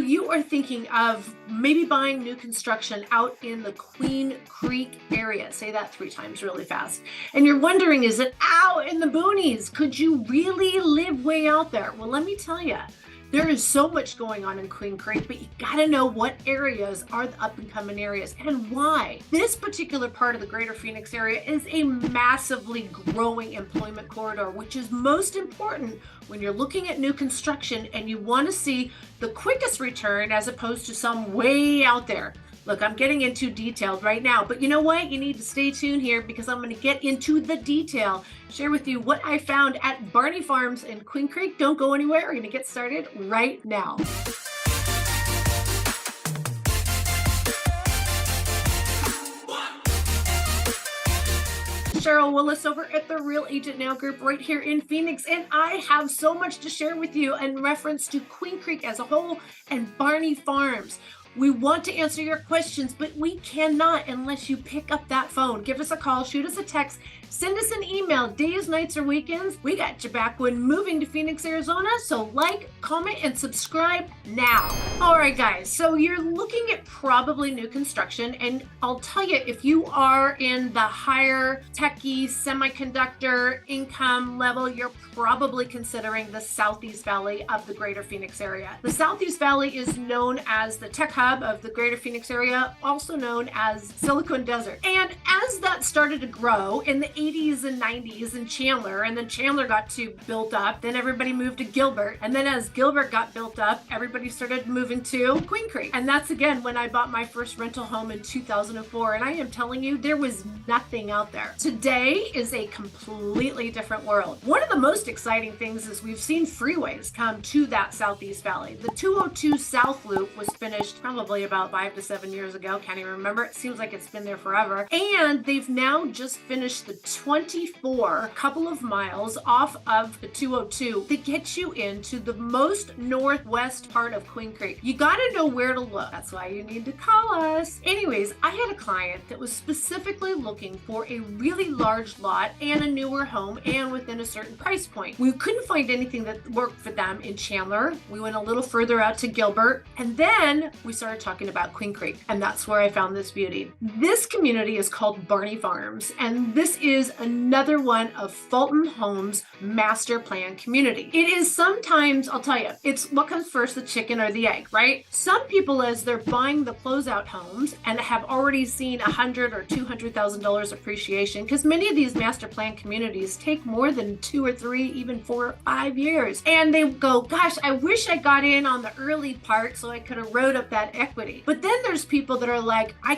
you are thinking of maybe buying new construction out in the Queen Creek area, say that 3 times really fast, and you're wondering, is it out in the boonies? Could you really live way out there? Well, let me tell you, there is so much going on in Queen Creek, but you gotta know what areas are the up and coming areas and why. This particular part of the greater Phoenix area is a massively growing employment corridor, which is most important when you're looking at new construction and you want to see the quickest return as opposed to some way out there. Look, I'm getting into detailed right now, but you know what? You need to stay tuned here because I'm going to get into the detail, share with you what I found at Barney Farms in Queen Creek. Don't go anywhere. We're going to get started right now. Sheryl Willis over at the Real Agent Now group right here in Phoenix, and I have so much to share with you in reference to Queen Creek as a whole and Barney Farms. We want to answer your questions, but we cannot unless you pick up that phone. Give us a call, shoot us a text, send us an email, days, nights, or weekends. We got you back when moving to Phoenix, Arizona. So like, comment, and subscribe now. All right, guys, so you're looking at probably new construction, and I'll tell you, if you are in the higher techie semiconductor income level, you're probably considering the Southeast Valley of the greater Phoenix area. The Southeast Valley is known as the tech hub of the greater Phoenix area, also known as Silicon Desert. And as that started to grow in the 80s and 90s in Chandler, and then Chandler got built up, then everybody moved to Gilbert. And then as Gilbert got built up, everybody started moving to Queen Creek. And that's again when I bought my first rental home in 2004. And I am telling you, there was nothing out there. Today is a completely different world. One of the most exciting things is we've seen freeways come to that Southeast Valley. The 202 South Loop was finished probably about 5 to 7 years ago. Can't even remember. It seems like it's been there forever. And they've now just finished the 24 couple of miles off of the 202 that gets you into the most northwest part of Queen Creek. You got to know where to look. That's why you need to call us. Anyways, I had a client that was specifically looking for a really large lot and a newer home and within a certain price point. We couldn't find anything that worked for them in Chandler. We went a little further out to Gilbert, and then we started talking about Queen Creek, and that's where I found this beauty. This community is called Barney Farms, and this is another one of Fulton Homes' master plan community. It is sometimes, I'll tell you, it's what comes first, the chicken or the egg, right? Some people, as they're buying the closeout homes and have already seen $100,000 or $200,000 appreciation, because many of these master plan communities take more than 2 or 3, even 4 or 5 years, and they go, gosh, I wish I got in on the early part so I could have rode up that equity. But then there's people that are like, I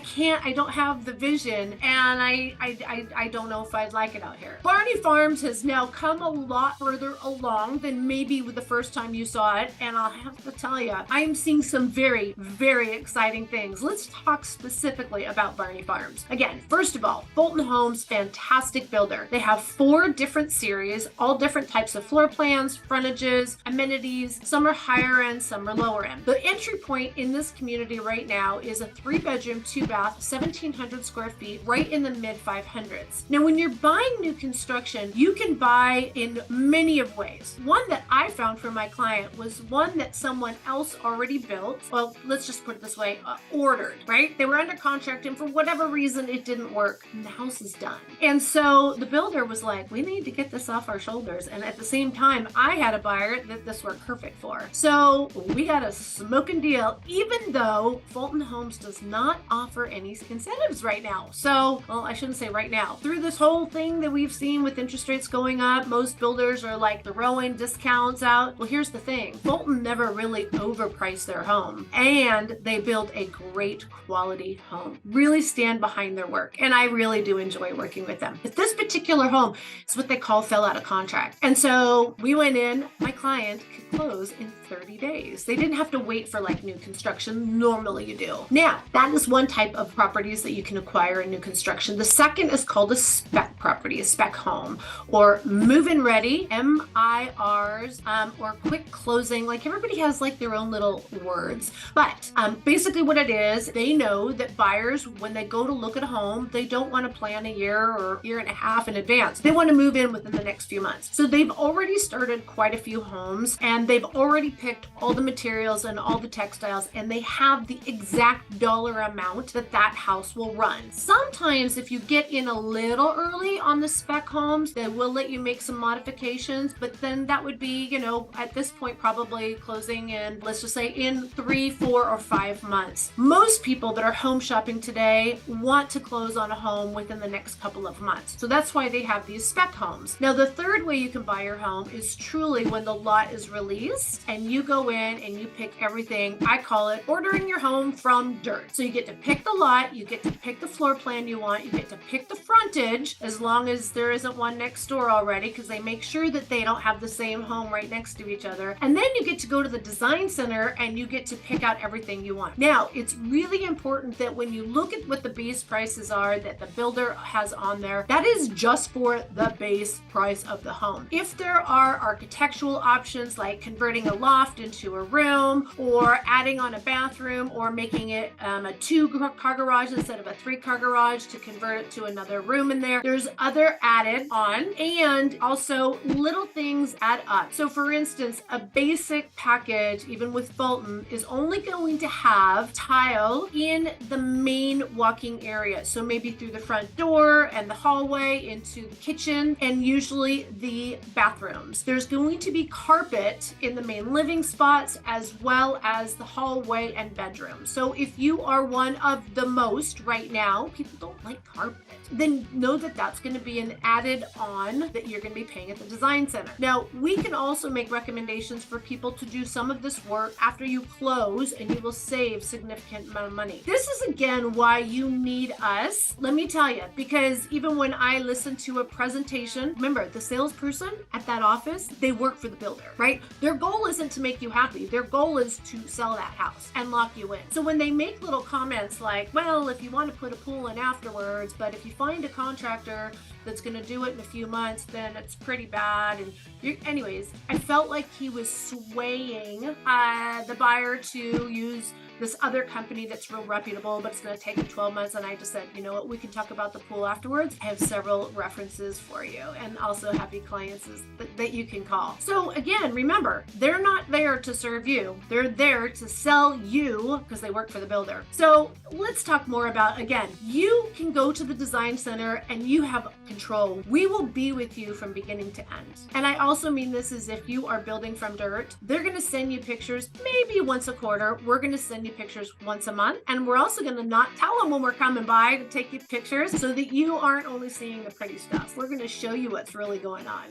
don't have the vision, and I don't know if I'd like it out here. Barney Farms has now come a lot further along than maybe the first time you saw it, and I'll have to tell you, I am seeing some very, very exciting things. Let's talk specifically about Barney Farms. Again, first of all, Fulton Homes, fantastic builder. They have 4 different series, all different types of floor plans, frontages, amenities. Some are higher end, some are lower end. The entry point in this community right now is a 3-bedroom, 2-bath, 1,700 square feet, right in the mid 500s. Now, when you're buying new construction, you can buy in many of ways. One that I found for my client was one that someone else already built. Well, let's just put it this way, ordered, right? They were under contract, and for whatever reason, it didn't work. And the house is done. And so the builder was like, we need to get this off our shoulders. And at the same time, I had a buyer that this worked perfect for. So we got a smoking deal, even though Fulton Homes does not offer any incentives right now. So, well, I shouldn't say right now. Through this whole thing that we've seen with interest rates going up, most builders are like throwing discounts out. Well, here's the thing. Fulton never really overpriced their home, and they build a great quality home. Really stand behind their work, and I really do enjoy working with them. But this particular home is what they call fell out of contract. And so we went in, my client could close in 30 days. They didn't have to wait for like new construction. Normally you do. Now, that is one type of properties that you can acquire in new construction. The second is called a spec property, a spec home, or move-in ready, MIRs, or quick closing. Like everybody has like their own little words. But basically what it is, they know that buyers, when they go to look at a home, they don't want to plan a year or year and a half in advance. They want to move in within the next few months. So they've already started quite a few homes, and they've already picked all the materials and all the textiles, and they have the exact dollar amount that that house will run. Sometimes if you get in a little early on the spec homes, they will let you make some modifications, but then that would be, you know, at this point probably closing in, let's just say in 3, 4, or 5 months. Most people that are home shopping today want to close on a home within the next couple of months. So that's why they have these spec homes. Now, the third way you can buy your home is truly when the lot is released and you go in and you pick everything. I call it ordering your home from dirt. So you get to pick the lot, you get to pick the floor plan you want, you get to pick the frontage, as long as there isn't one next door already, because they make sure that they don't have the same home right next to each other. And then you get to go to the design center and you get to pick out everything you want. Now, it's really important that when you look at what the base prices are that the builder has on there, that is just for the base price of the home. If there are architectural options like converting a loft into a room, or adding on a bathroom, or making it a 2-car garage instead of a 3-car garage to convert it to another room in there, there's other added on, and also little things add up. So for instance, a basic package, even with Fulton, is only going to have tile in the main walking area. So maybe through the front door and the hallway into the kitchen, and usually the bathrooms. There's going to be carpet in the main living spots as well as the hallway and bedroom. So if you are one of the most right now, people don't like carpet, then know that that's going to be an added on that you're going to be paying at the design center. Now, we can also make recommendations for people to do some of this work after you close, and you will save significant amount of money. This is again why you need us. Let me tell you, because even when I listen to a presentation, remember the salesperson at that office, they work for the builder, right? Their goal isn't to make you happy. Their goal is to sell that house and lock you in. So when they make little comments like, well, if you want to put a pool in afterwards, but if you find a contractor that's going to do it in a few months, then it's pretty bad. And anyways, I felt like he was swaying the buyer to use this other company that's real reputable, but it's going to take 12 months. And I just said, you know what, we can talk about the pool afterwards. I have several references for you, and also happy clients that you can call. So again, remember, they're not there to serve you. They're there to sell you because they work for the builder. So let's talk more about, again, you can go to the design center and you have control. We will be with you from beginning to end. And I also mean this is if you are building from dirt, they're going to send you pictures maybe once a quarter. We're going to send you pictures once a month, and we're also going to not tell them when we're coming by to take you pictures so that you aren't only seeing the pretty stuff. We're going to show you what's really going on.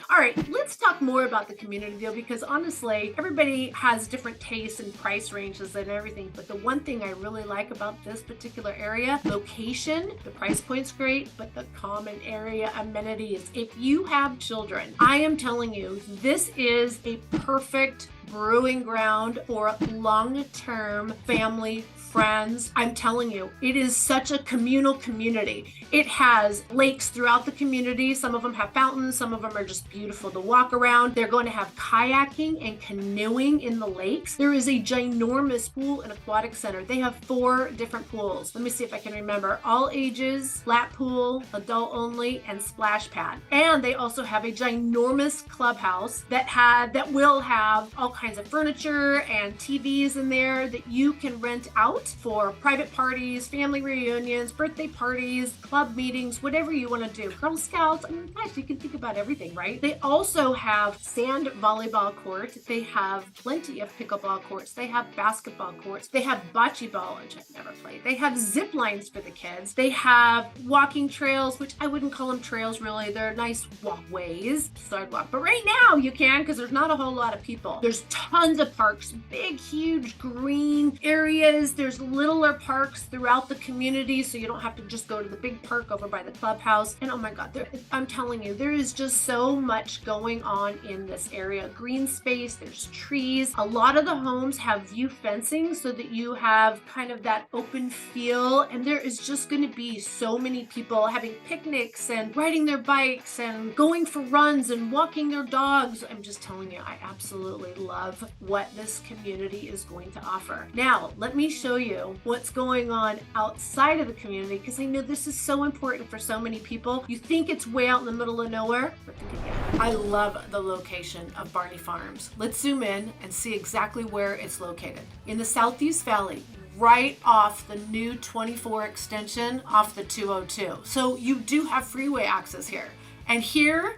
All right, let's talk more about the community deal, because honestly, everybody has different tastes and price ranges and everything, but the one thing I really like about this particular area, location, the price point's great, but the common area amenities. If you have children, I am telling you, this is a perfect brewing ground for long-term family friends. I'm telling you, it is such a communal community. It has lakes throughout the community. Some of them have fountains. Some of them are just beautiful to walk around. They're going to have kayaking and canoeing in the lakes. There is a ginormous pool and aquatic center. They have 4 different pools. Let me see if I can remember. All ages, flat pool, adult only, and splash pad. And they also have a ginormous clubhouse that will have all kinds of furniture and TVs in there that you can rent out for private parties, family reunions, birthday parties, club meetings, whatever you want to do. Girl Scouts, I mean, gosh, you can think about everything, right? They also have sand volleyball court. They have plenty of pickleball courts. They have basketball courts. They have bocce ball, which I've never played. They have zip lines for the kids. They have walking trails, which I wouldn't call them trails really. They're nice walkways, sidewalk. But right now you can, because there's not a whole lot of people. There's tons of parks, big, huge green areas. There's littler parks throughout the community, so you don't have to just go to the big park over by the clubhouse. And oh my God, I'm telling you, there is just so much going on in this area. Green space, there's trees. A lot of the homes have view fencing so that you have kind of that open feel, and there is just going to be so many people having picnics and riding their bikes and going for runs and walking their dogs. I'm just telling you, I absolutely love love what this community is going to offer. Now, let me show you what's going on outside of the community, because I know this is so important for so many people. You think it's way out in the middle of nowhere, but think again. I love the location of Barney Farms. Let's zoom in and see exactly where it's located. In the Southeast Valley, right off the new 24 extension off the 202. So you do have freeway access here. And here,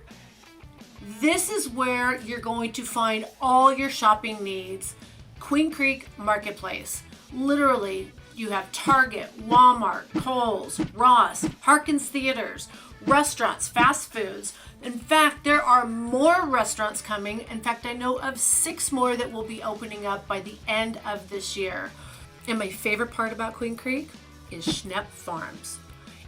this is where you're going to find all your shopping needs. Queen Creek Marketplace. Literally, you have Target, Walmart, Kohl's, Ross, Harkins Theaters, restaurants, fast foods. In fact, there are more restaurants coming. In fact, I know of 6 more that will be opening up by the end of this year. And my favorite part about Queen Creek is Schnepp Farms.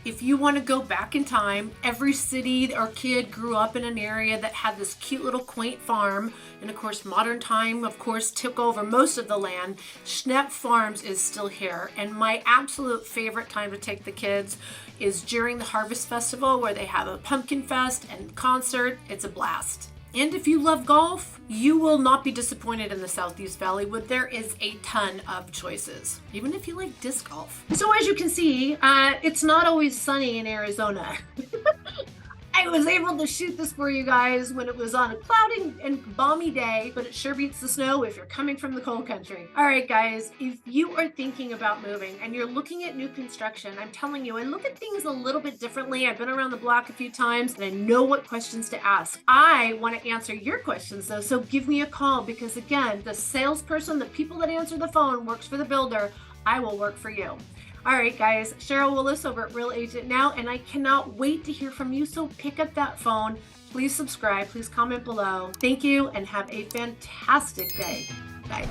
If you want to go back in time, every city or kid grew up in an area that had this cute little quaint farm. And of course, modern time, of course, took over most of the land. Schnepp Farms is still here. And my absolute favorite time to take the kids is during the Harvest Festival, where they have a pumpkin fest and concert. It's a blast. And if you love golf, you will not be disappointed in the Southeast Valley, where there is a ton of choices, even if you like disc golf. So as you can see, it's not always sunny in Arizona. I was able to shoot this for you guys when it was on a cloudy and balmy day, but it sure beats the snow if you're coming from the cold country. All right, guys, if you are thinking about moving and you're looking at new construction, I'm telling you, I look at things a little bit differently. I've been around the block a few times and I know what questions to ask. I want to answer your questions though, so give me a call, because again, the salesperson, the people that answer the phone works for the builder. I will work for you. All right, guys, Sheryl Willis over at Real Agent Now, and I cannot wait to hear from you. So pick up that phone. Please subscribe. Please comment below. Thank you, and have a fantastic day. Bye.